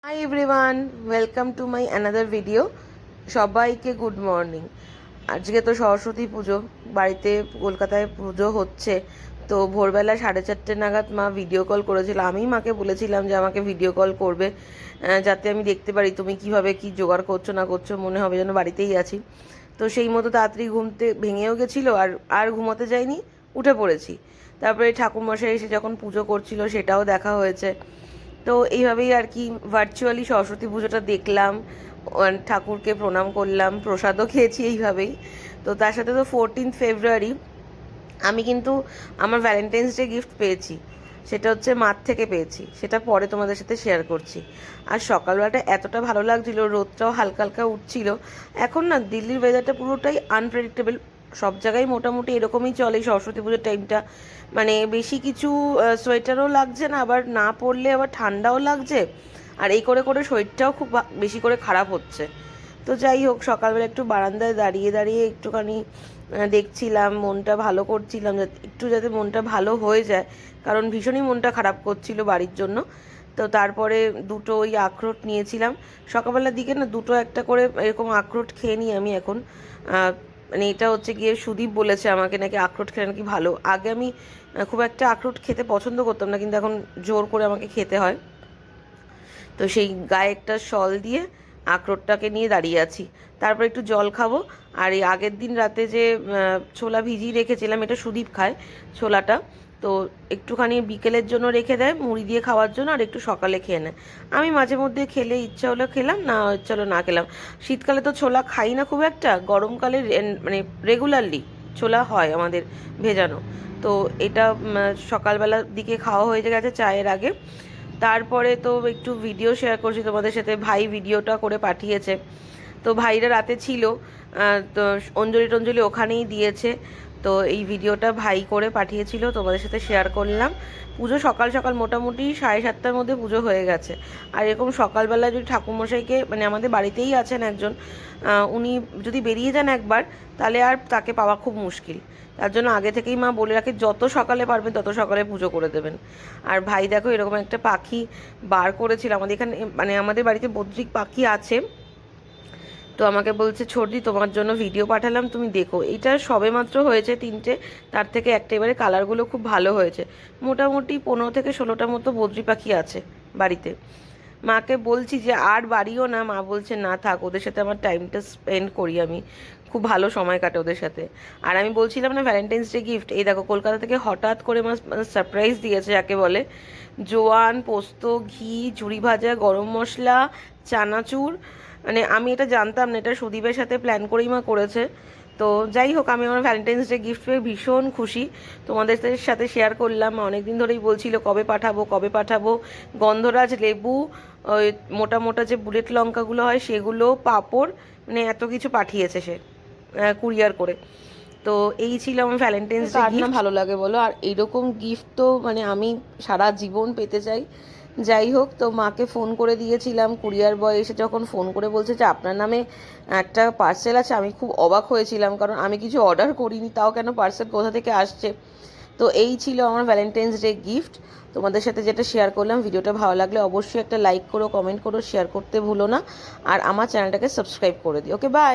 Hi everyone, welcome to my another video. সবাইকে good morning. আজকে তো সরস্বতী পুজো, বাড়িতে কলকাতায় পুজো হচ্ছে। তো ভোরবেলা 4:30 নাগাদ মা ভিডিও কল করেছিল। আমি মাকে বলেছিলাম যে আমাকে ভিডিও কল করবে, যাতে আমি দেখতে পারি তুমি কিভাবে কি জোগাড় করছো না করছো, মনে হবে যেন বাড়িতেই আছি। তো সেই মতো তাড়াতাড়ি ঘুমতে ভেঙেও গেছিলো, আর আর ঘুমোতে যাইনি, উঠে পড়েছি। তারপরে ঠাকুরমশাই এসে যখন পুজো করছিল সেটাও দেখা হয়েছে। তো এইভাবেই আর কি ভার্চুয়ালি সরস্বতী পুজোটা দেখলাম, ঠাকুরকে প্রণাম করলাম, প্রসাদও খেয়েছি এইভাবেই। তো তার সাথে তো 14 ফেব্রুয়ারি আমি কিন্তু আমার ভ্যালেন্টাইন্স ডে গিফট পেয়েছি। সেটা হচ্ছে মার থেকে পেয়েছি, সেটা পরে তোমাদের সাথে শেয়ার করছি। আর সকালবেলাটা এতটা ভালো লাগছিল, রোদটাও হালকা হালকা উঠছিল। এখন না দিল্লির ওয়েদারটা পুরোটাই আনপ্রেডিক্টেবল, সব জায়গায় মোটামুটি এরকমই চলে এই সরস্বতী পুজোর টাইমটা। মানে বেশি কিছু সোয়েটারও লাগছে না, আবার না পরলে আবার ঠান্ডাও লাগছে। আর এই করে করে শরীরটাও খুব বেশি করে খারাপ হচ্ছে। তো যাই হোক, সকালবেলা একটু বারান্দায় দাঁড়িয়ে দাঁড়িয়ে একটুখানি দেখছিলাম, মনটা ভালো করছিলাম, যাতে মনটা ভালো হয়ে যায়, কারণ ভীষণই মনটা খারাপ করছিল বাড়ির জন্য। তো তারপরে দুটো ওই আখরোট নিয়েছিলাম সকালবেলার দিকে, না দুটো একটা করে এরকম আখরোট খেয়ে নিই আমি এখন। মানে এটা হচ্ছে গিয়ে সুদীপ বলেছে আমাকে নাকি আখরোট খেলে নাকি ভালো। আগে আমি খুব একটা আখরোট খেতে পছন্দ করতাম না, কিন্তু এখন জোর করে আমাকে খেতে হয়। তো সেই গায়ে একটা শল দিয়ে আখরোটটাকে নিয়ে দাঁড়িয়ে আছি। তারপর একটু জল খাবো। আর এই আগের দিন রাতে যে ছোলা ভিজিয়ে রেখেছিলাম, এটা সুদীপ খায় ছোলাটা। তো একটুখানি বিকেলের জন্য রেখে দেয় মুড়ি দিয়ে খাওয়ার জন্য, আর একটু সকালে খেয়ে নেয়। আমি মাঝে মধ্যে খেলে ইচ্ছা হলো খেলাম, না ইচ্ছা হলো না খেলাম। শীতকালে তো ছোলা খাই না খুব একটা, গরমকালে মানে রেগুলারলি ছোলা হয় আমাদের ভেজানো। তো এটা সকালবেলার দিকে খাওয়া হয়ে গেছে চায়ের আগে। তারপরে তো একটু ভিডিও শেয়ার করছি তোমাদের সাথে, ভাই ভিডিওটা করে পাঠিয়েছে। তো ভাইরা রাতে ছিল, তো অঞ্জলি টঞ্জলি ওখানেই দিয়েছে। তো এই ভিডিওটা ভাই করে পাঠিয়েছিল, তোমাদের সাথে শেয়ার করলাম। পুজো সকাল সকাল মোটামুটি 7:30টার মধ্যে পুজো হয়ে গেছে। আর এরকম সকালবেলা যদি ঠাকুরমশাইকে, মানে আমাদের বাড়িতেই আছেন একজন, উনি যদি বেরিয়ে যান একবার, তাহলে আর তাকে পাওয়া খুব মুশকিল। তার জন্য আগে থেকেই মা বলে রাখে যত সকালে পারবেন তত সকালে পুজো করে দেবেন। আর ভাই দেখো এরকম একটা পাখি বার করেছিল আমাদের এখানে, মানে আমাদের বাড়িতে বদ্রিক পাখি আছে। তো আমাকে বলছে ছোটদি তোমার জন্য ভিডিও পাঠালাম, তুমি দেখো। এটা সবেমাত্র হয়েছে 3টে, তার থেকে একটা এবারে কালারগুলো খুব ভালো হয়েছে। মোটামুটি 15 থেকে 16টার মতো বদ্রি পাখি আছে বাড়িতে। মাকে বলছি যে আর বাড়িও না, মা বলছে না থাক, ওদের সাথে আমার টাইমটা স্পেন্ড করি, আমি খুব ভালো সময় কাটে ওদের সাথে। আর আমি বলছিলাম না ভ্যালেন্টাইন্স ডে গিফট, এই দেখো কলকাতা থেকে হঠাৎ করে মা সারপ্রাইজ দিয়েছে, যাকে বলে জোয়ান, পোস্ত, ঘি, ঝুড়ি ভাজা, গরম মশলা, চানাচুর। মানে আমি এটা জানতাম না, এটা সুদীপের সাথে প্ল্যান করেই মা করেছে। তো যাই হোক, আমি আমার ভ্যালেন্টাইন্স ডে গিফট পেয়ে ভীষণ খুশি, তোমাদের সাথে শেয়ার করলাম। অনেক দিন ধরেই বলছিল কবে পাঠাবো কবে পাঠাবো। গন্ধরাজ লেবু, ওই মোটা মোটা যে বুলেট লঙ্কাগুলো হয় সেগুলো, পাঁপড়, মানে এত কিছু পাঠিয়েছে সে কুরিয়ার করে। তো এই ছিল আমার ভ্যালেন্টাইন্স ডে গিফট। ভালো লাগে বলো, আর এইরকম গিফট তো মানে আমি সারা জীবন পেতে চাই। যাই হোক, তো মাকে ফোন করে দিয়েছিলাম, কুরিয়ার বয় এসে যখন ফোন করে বলছে যে আপনার নামে একটা পার্সেল আছে, আমি খুব অবাক হয়েছিলাম, কারণ আমি কিছু অর্ডার করিনি, তাও কেন পার্সেল কোথা থেকে আসছে। তো এই ছিল আমার ভ্যালেন্টাইন্স ডে গিফট, তোমাদের সাথে যেটা শেয়ার করলাম। ভিডিওটা ভালো লাগলে অবশ্যই একটা লাইক করো, কমেন্ট করো, শেয়ার করতে ভুলো না, আর আমার চ্যানেলটাকে সাবস্ক্রাইব করে দিও। ওকে, বাই।